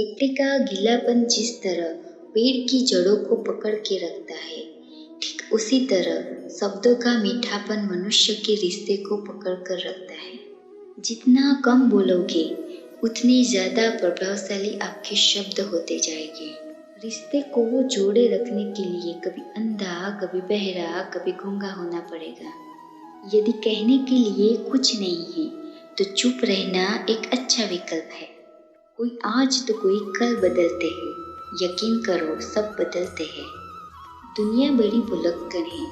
मिट्टी का गीलापन जिस तरह पेड़ की जड़ों को पकड़ के रखता है, ठीक उसी तरह शब्दों का मीठापन मनुष्य के रिश्ते को पकड़ कर रखता है। जितना कम बोलोगे उतनी ज़्यादा प्रभावशाली आपके शब्द होते जाएंगे। रिश्ते को जोड़े रखने के लिए कभी अंधा, कभी बहरा, कभी गूंगा होना पड़ेगा। यदि कहने के लिए कुछ नहीं है तो चुप रहना एक अच्छा विकल्प है। कोई आज तो कोई कल बदलते हैं, यकीन करो सब बदलते हैं। दुनिया बड़ी भुलक्कड़ है,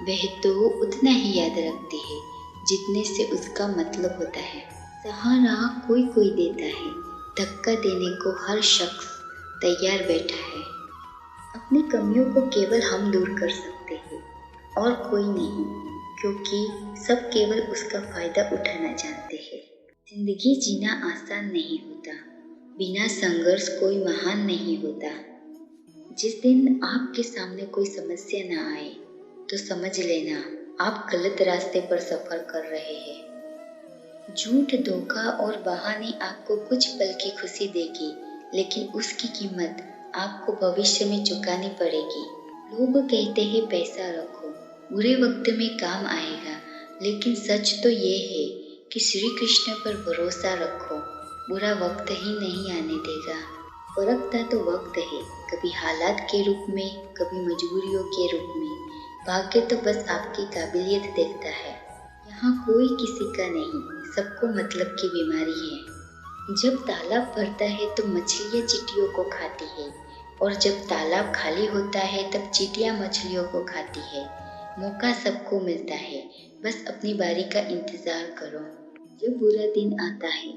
वह तो उतना ही याद रखती है जितने से उसका मतलब होता है। सहारा कोई कोई देता है, धक्का देने को हर शख्स तैयार बैठा है। अपनी कमियों को केवल हम दूर कर सकते हैं और कोई नहीं, क्योंकि सब केवल उसका फायदा उठाना जानते हैं। जिंदगी जीना आसान नहीं होता, बिना संघर्ष कोई महान नहीं होता। जिस दिन आपके सामने कोई समस्या ना आए तो समझ लेना आप गलत रास्ते पर सफर कर रहे हैं। झूठ, धोखा और बहाने आपको कुछ पल की खुशी देगी, लेकिन उसकी कीमत आपको भविष्य में चुकानी पड़ेगी। लोग कहते हैं पैसा रखो, बुरे वक्त में काम आएगा, लेकिन सच तो ये है कि श्री कृष्ण पर भरोसा रखो, बुरा वक्त ही नहीं आने देगा। फर्क तो वक्त है, कभी हालात के रूप में, कभी मजबूरियों के रूप में। भाग्य तो बस आपकी काबिलियत देखता है। यहाँ कोई किसी का नहीं, सबको मतलब की बीमारी है। जब तालाब भरता है तो मछलियाँ चींटियों को खाती है, और जब तालाब खाली होता है तब चींटियाँ मछलियों को खाती है। मौका सबको मिलता है, बस अपनी बारी का इंतजार करो। जब बुरा दिन आता है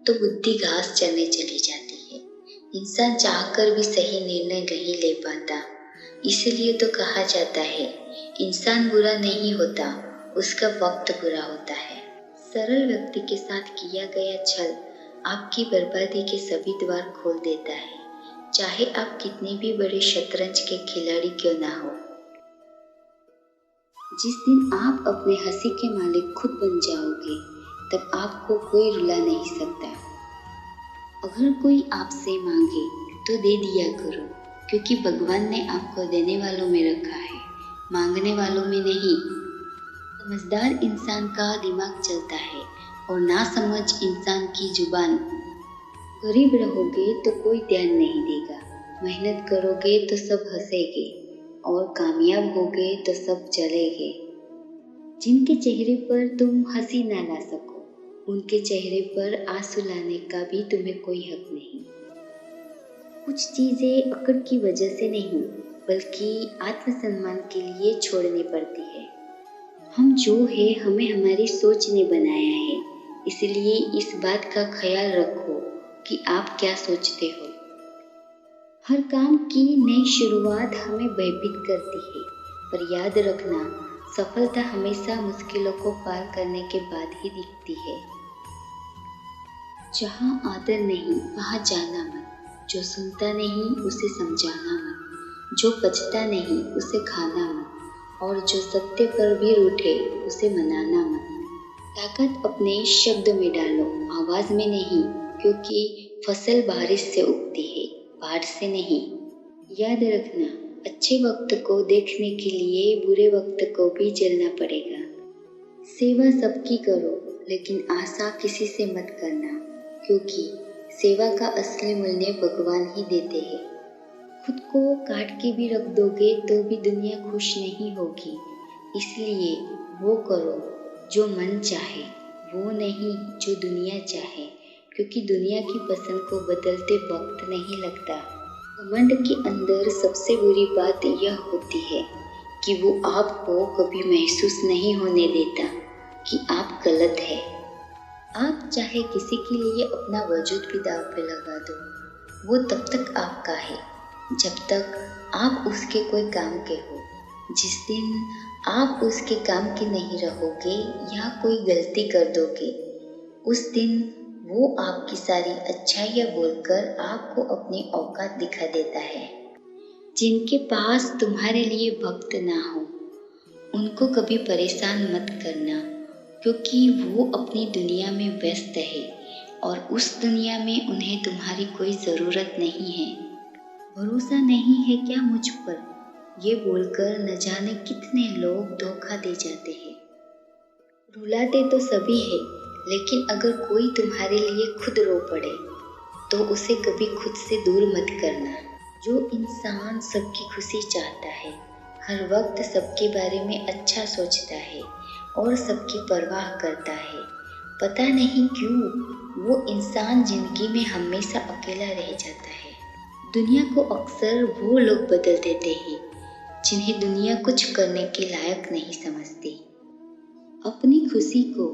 तो बुद्धि घास चरने चली जाती है। इंसान चाहकर भी सही निर्णय नहीं ले पाता, इसलिए तो कहा जाता है इंसान बुरा नहीं होता, उसका वक्त बुरा होता है। सरल व्यक्ति के साथ किया गया छल आपकी बर्बादी के सभी द्वार खोल देता है, चाहे आप कितने भी बड़े शतरंज के खिलाड़ी क्यों ना हो। जिस दिन आप अपने हंसी के मालिक खुद बन जाओगे, तब आपको कोई रुला नहीं सकता। अगर कोई आपसे मांगे तो दे दिया करो, क्योंकि भगवान ने आपको देने वालों में रखा है, मांगने वालों में नहीं। समझदार इंसान का दिमाग चलता है और नासमझ इंसान की जुबान। गरीब रहोगे तो कोई ध्यान नहीं देगा, मेहनत करोगे तो सब हंसेंगे, और कामयाब होगे तो सब जलेंगे। जिनके चेहरे पर तुम हंसी ना ला सको, उनके चेहरे पर आंसू लाने का भी तुम्हें कोई हक नहीं। कुछ चीजें अकड़ की वजह से नहीं, बल्कि आत्मसम्मान के लिए छोड़नी पड़ती है। हम जो है हमें हमारी सोच ने बनाया है, इसलिए इस बात का ख्याल रखो कि आप क्या सोचते हो। हर काम की नई शुरुआत हमें भयभीत करती है, पर याद रखना सफलता हमेशा मुश्किलों को पार करने के बाद ही दिखती है। जहाँ आदर नहीं वहाँ जाना मत, जो सुनता नहीं उसे समझाना मत, जो पचता नहीं उसे खाना मत, और जो सत्य पर भी रूठे उसे मनाना मत। ताकत अपने शब्द में डालो, आवाज में नहीं, क्योंकि फसल बारिश से उगती है, बाढ़ से नहीं। याद रखना, अच्छे वक्त को देखने के लिए बुरे वक्त को भी झेलना पड़ेगा। सेवा सबकी करो, लेकिन आशा किसी से मत करना, क्योंकि सेवा का असली मूल्य भगवान ही देते हैं। खुद को काट के भी रख दोगे तो भी दुनिया खुश नहीं होगी, इसलिए वो करो जो मन चाहे, वो नहीं जो दुनिया चाहे, क्योंकि दुनिया की पसंद को बदलते वक्त नहीं लगता। घमंड के अंदर सबसे बुरी बात यह होती है कि वो आपको कभी महसूस नहीं होने देता कि आप गलत है। आप चाहे किसी के लिए अपना वजूद भी दांव पे लगा दो, वो तब तक आपका है जब तक आप उसके कोई काम के हो। जिस दिन आप उसके काम के नहीं रहोगे या कोई गलती कर दोगे, उस दिन वो आपकी सारी अच्छाइयाँ बोलकर आपको अपनी औकात दिखा देता है। जिनके पास तुम्हारे लिए वक्त ना हो, उनको कभी परेशान मत करना, क्योंकि वो अपनी दुनिया में व्यस्त है और उस दुनिया में उन्हें तुम्हारी कोई ज़रूरत नहीं है। भरोसा नहीं है क्या मुझ पर, ये बोलकर न जाने कितने लोग धोखा दे जाते हैं। रुलाते तो सभी है, लेकिन अगर कोई तुम्हारे लिए खुद रो पड़े तो उसे कभी खुद से दूर मत करना। जो इंसान सबकी खुशी चाहता है, हर वक्त सबके बारे में अच्छा सोचता है और सबकी परवाह करता है, पता नहीं क्यों वो इंसान जिंदगी में हमेशा अकेला रह जाता है। दुनिया को अक्सर वो लोग बदल देते हैं जिन्हें दुनिया कुछ करने के लायक नहीं समझती। अपनी खुशी को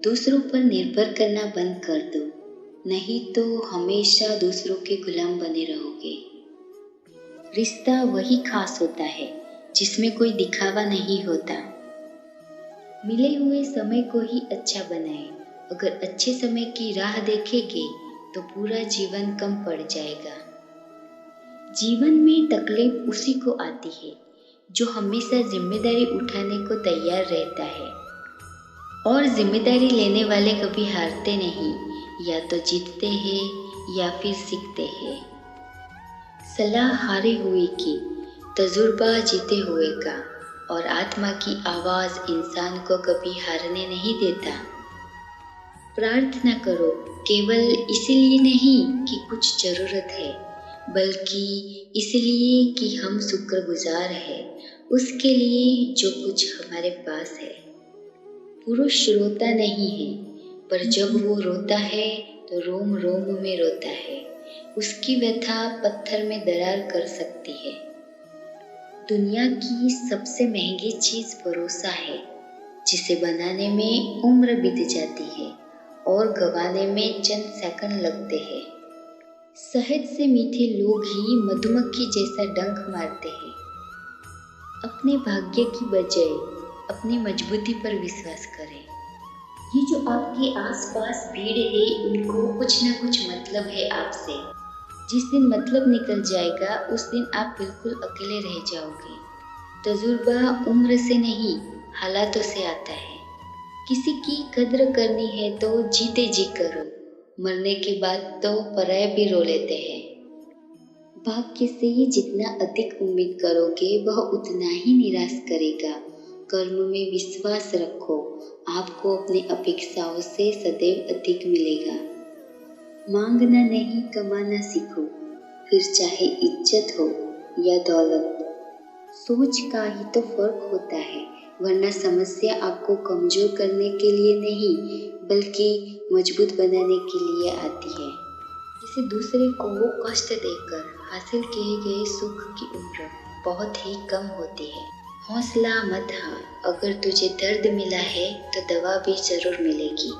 दूसरों पर निर्भर करना बंद कर दो, नहीं तो हमेशा दूसरों के गुलाम बने रहोगे। रिश्ता वही खास होता है जिसमें कोई दिखावा नहीं होता। मिले हुए समय को ही अच्छा बनाए। अगर अच्छे समय की राह देखेंगे तो पूरा जीवन कम पड़ जाएगा। जीवन में तकलीफ उसी को आती है जो हमेशा जिम्मेदारी उठाने को तैयार रहता है, और जिम्मेदारी लेने वाले कभी हारते नहीं, या तो जीतते हैं या फिर सीखते हैं। सलाह हारे हुए की, तजुर्बा जीते हुए का, और आत्मा की आवाज़ इंसान को कभी हारने नहीं देता। प्रार्थना करो केवल इसलिए नहीं कि कुछ ज़रूरत है, बल्कि इसलिए कि हम शुक्रगुजार हैं उसके लिए जो कुछ हमारे पास है। पुरुष रोता नहीं है, पर जब वो रोता है तो रोम रोम में रोता है। उसकी व्यथा पत्थर में दरार कर सकती है। दुनिया की सबसे महंगी चीज़ भरोसा है, जिसे बनाने में उम्र बीत जाती है और गंवाने में चंद सेकंड लगते हैं। शहद से मीठे लोग ही मधुमक्खी जैसा डंक मारते हैं। अपने भाग्य की बजाय अपनी मजबूती पर विश्वास करें। ये जो आपके आसपास भीड़ है, इनको कुछ ना कुछ मतलब है आपसे। जिस दिन मतलब निकल जाएगा उस दिन आप बिल्कुल अकेले रह जाओगे। तजुर्बा उम्र से नहीं, हालातों से आता है। किसी की कद्र करनी है तो जीते जी करो, मरने के बाद तो पराये भी रो लेते हैं। भाग्य से ही जितना अधिक उम्मीद करोगे वह उतना ही निराश करेगा। कर्म में विश्वास रखो, आपको अपनी अपेक्षाओं से सदैव अधिक मिलेगा। मांगना नहीं, कमाना सीखो, फिर चाहे इज्जत हो या दौलत। सोच का ही तो फर्क होता है, वरना समस्या आपको कमजोर करने के लिए नहीं बल्कि मजबूत बनाने के लिए आती है। किसी दूसरे को वो कष्ट देकर हासिल किए गए सुख की उम्र बहुत ही कम होती है। हौसला मत हार, अगर तुझे दर्द मिला है तो दवा भी जरूर मिलेगी।